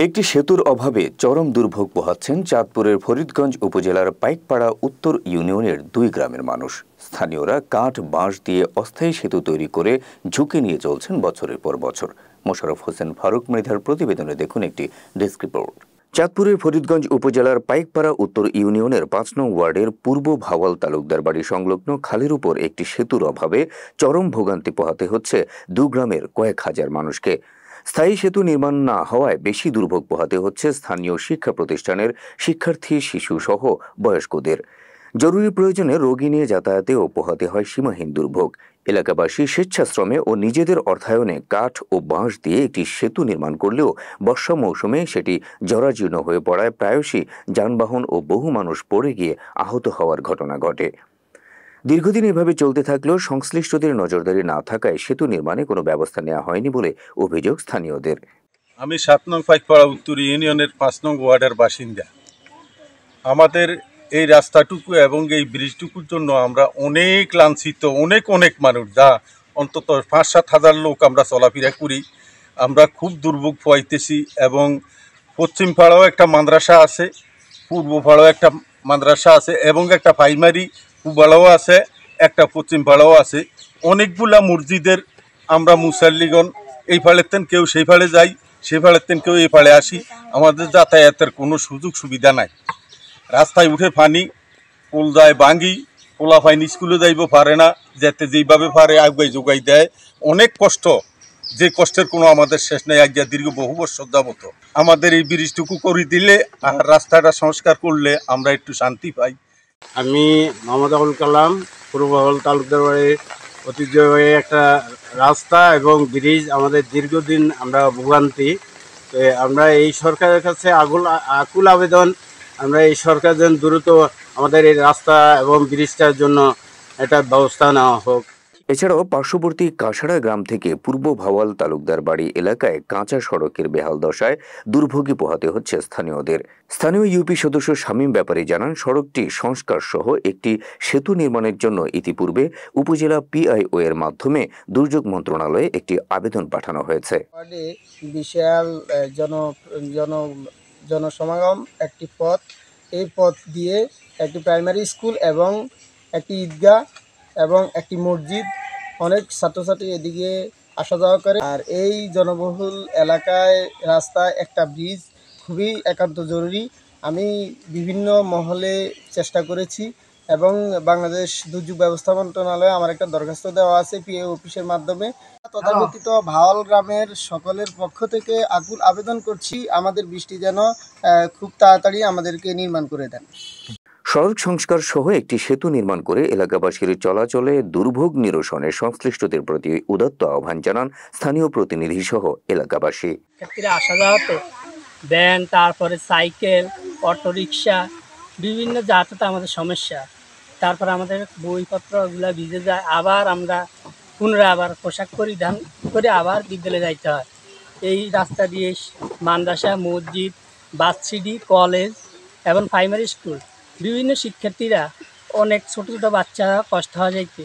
একটি সেতুর অভাবে চরম দুর্ভোগ পোহাচ্ছেন চাঁদপুরের ফরিদগঞ্জ উপজেলার পাইকপাড়া উত্তর ইউনিয়নের 2 গ্রামের মানুষ। স্থানীয়রা কাঠ বাঁশ দিয়ে অস্থায়ী সেতু তৈরি করে ঝুঁকি নিয়ে চলছেন বছরের পর বছর। মোশাররফ হোসেন ফারুক মৃধার প্রতিবেদনে দেখুন একটি ডেস্ক রিপোর্ট। চাঁদপুরের ফরিদগঞ্জ উপজেলার পাইকপাড়া উত্তর ইউনিয়নের 5 নং ওয়ার্ডের পূর্ব ভাওয়াল তালুকদার বাড়ি সংলগ্ন খালের উপর একটি সেতুর অভাবে চরম ভোগান্তি পোহাতে হচ্ছে 2 গ্রামের কয়েক হাজার মানুষকে। স্থায়ী সেতু নির্মাণ না হওয়ায় বেশি দুর্ভোগ পোহাতে হচ্ছে স্থানীয় শিক্ষা প্রতিষ্ঠানের শিক্ষার্থী, শিশু সহ বয়স্কদের। জরুরি প্রয়োজনে রোগী নিয়ে যাতায়াতেও পোহাতে হয় সীমাহীন দুর্ভোগ। এলাকাবাসী স্বেচ্ছাশ্রমে ও নিজেদের অর্থায়নে কাঠ ও বাঁশ দিয়ে একটি সেতু নির্মাণ করলেও বর্ষা মৌসুমে সেটি জরাজীর্ণ হয়ে পড়ায় প্রায়শই যানবাহন ও বহু মানুষ পড়ে গিয়ে আহত হওয়ার ঘটনা ঘটে। দীর্ঘদিন এভাবে চলতে থাকলেও সংশ্লিষ্টদের নজরদারি না থাকায় সেতু নির্মাণে কোনো ব্যবস্থা নেওয়া হয়নি বলে অভিযোগ স্থানীয়দের। আমি 7 নং পাইকপাড়া উত্তর ইউনিয়নের 5 নং ওয়ার্ডের বাসিন্দা। আমাদের এই রাস্তাটুকু এবং এই ব্রিজটুকুর জন্য আমরা অনেক লাঞ্ছিত, অনেক মানুষ, যা অন্তত 5-7 হাজার লোক আমরা চলাফেরা করি। আমরা খুব দুর্ভোগ পাইতেছি এবং পশ্চিম পাড়াও একটা মাদ্রাসা আছে, পূর্ব পাড়াও একটা মাদ্রাসা আছে এবং একটা প্রাইমারি পূবাড়াও আছে, একটা পশ্চিম পাড়াও আছে। অনেকগুলা মসজিদের আমরা মুসাল্লিগণ এই ফালের কেউ সেই ফালে যাই, সেই ফালের কেউ এই ফালে আসি। আমাদের যাতায়াতের কোনো সুযোগ সুবিধা নাই। রাস্তায় উঠে পানি, পোল যায় ভাঙি, পোলা ফাইনি স্কুলে যাইব পারে না, যেতে যেইভাবে পারে আগুয়াই যোগাই দেয়। অনেক কষ্ট, যে কষ্টের কোনো আমাদের শেষ নেই। আজ্ঞা দীর্ঘ বহু বছর যাবত আমাদের এই ব্রিজটুকু করে দিলে আর রাস্তাটা সংস্কার করলে আমরা একটু শান্তি পাই। আমি মোহাম্মদ আবুল কালাম, পূর্ব ভাওয়াল তালুকদার বাড়ির ঐতিহ্যবাহী একটা রাস্তা এবং ব্রিজ আমাদের দীর্ঘদিন আমরা ভোগান্তি। তো আমরা এই সরকারের কাছে আকুল আবেদন, আমরা এই সরকার যেন দ্রুত আমাদের এই রাস্তা এবং ব্রিজটার জন্য একটা ব্যবস্থা নেওয়া হোক। এছাড়াও পার্শ্ববর্তী কাছাড়া গ্রাম থেকে পূর্ব ভাওয়াল তালুকদার বাড়ি এলাকায় কাঁচা সড়কের বেহাল দশায় দুর্ভোগী পোহাতে হচ্ছে স্থানীয়দের। স্থানীয় ইউপি সদস্য শামীম ব্যাপারী জানান, সড়কটি সংস্কার সহ একটি সেতু নির্মাণের জন্য ইতিপূর্বে উপজেলা পিআইও এর মাধ্যমে দুর্যোগ মন্ত্রণালয়ে একটি আবেদন পাঠানো হয়েছে। বিশাল জনসমাগম একটি পথ, এই পথ দিয়ে একটি প্রাইমারি স্কুল এবং একটি ঈদগাহ এবং একটি মসজিদ, অনেক ছাত্রছাত্রী এদিকে আসা যাওয়া করে। আর এই জনবহুল এলাকায় রাস্তায় একটা ব্রিজ খুবই একান্ত জরুরি। আমি বিভিন্ন মহলে চেষ্টা করেছি এবং বাংলাদেশ দুর্যোগ ব্যবস্থা মন্ত্রণালয়ে আমার একটা দরখাস্ত দেওয়া আছে পিএ অফিসের মাধ্যমে। তথাকথিত ভাওয়াল গ্রামের সকলের পক্ষ থেকে আকুল আবেদন করছি, আমাদের বৃষ্টি যেন খুব তাড়াতাড়ি আমাদেরকে নির্মাণ করে দেন। সড়ক সংস্কার সহ একটি সেতু নির্মাণ করে এলাকাবাসীর চলাচলে দুর্ভোগ নিরসনে সংশ্লিষ্টদের প্রতি উদাত্ত আহ্বান জানান স্থানীয় প্রতিনিধি সহ এলাকাবাসী। আসা যাওয়াতে ভ্যান, তারপরে সাইকেল, অটোরিকশা, বিভিন্ন যাতায়াতে আমাদের সমস্যা। তারপর আমাদের বইপত্রগুলো ভিজে যায়, আবার আমরা পুনরায় আবার পোশাক পরিধান করে আবার বিদ্যালয়ে যাইতে হয়। এই রাস্তা দিয়ে মাদ্রাসা, মসজিদ, ভার্সিটি, কলেজ এবং প্রাইমারি স্কুল, বিভিন্ন শিক্ষার্থীরা, অনেক ছোটো ছোটো বাচ্চারা কষ্ট হয়ে যাইতে।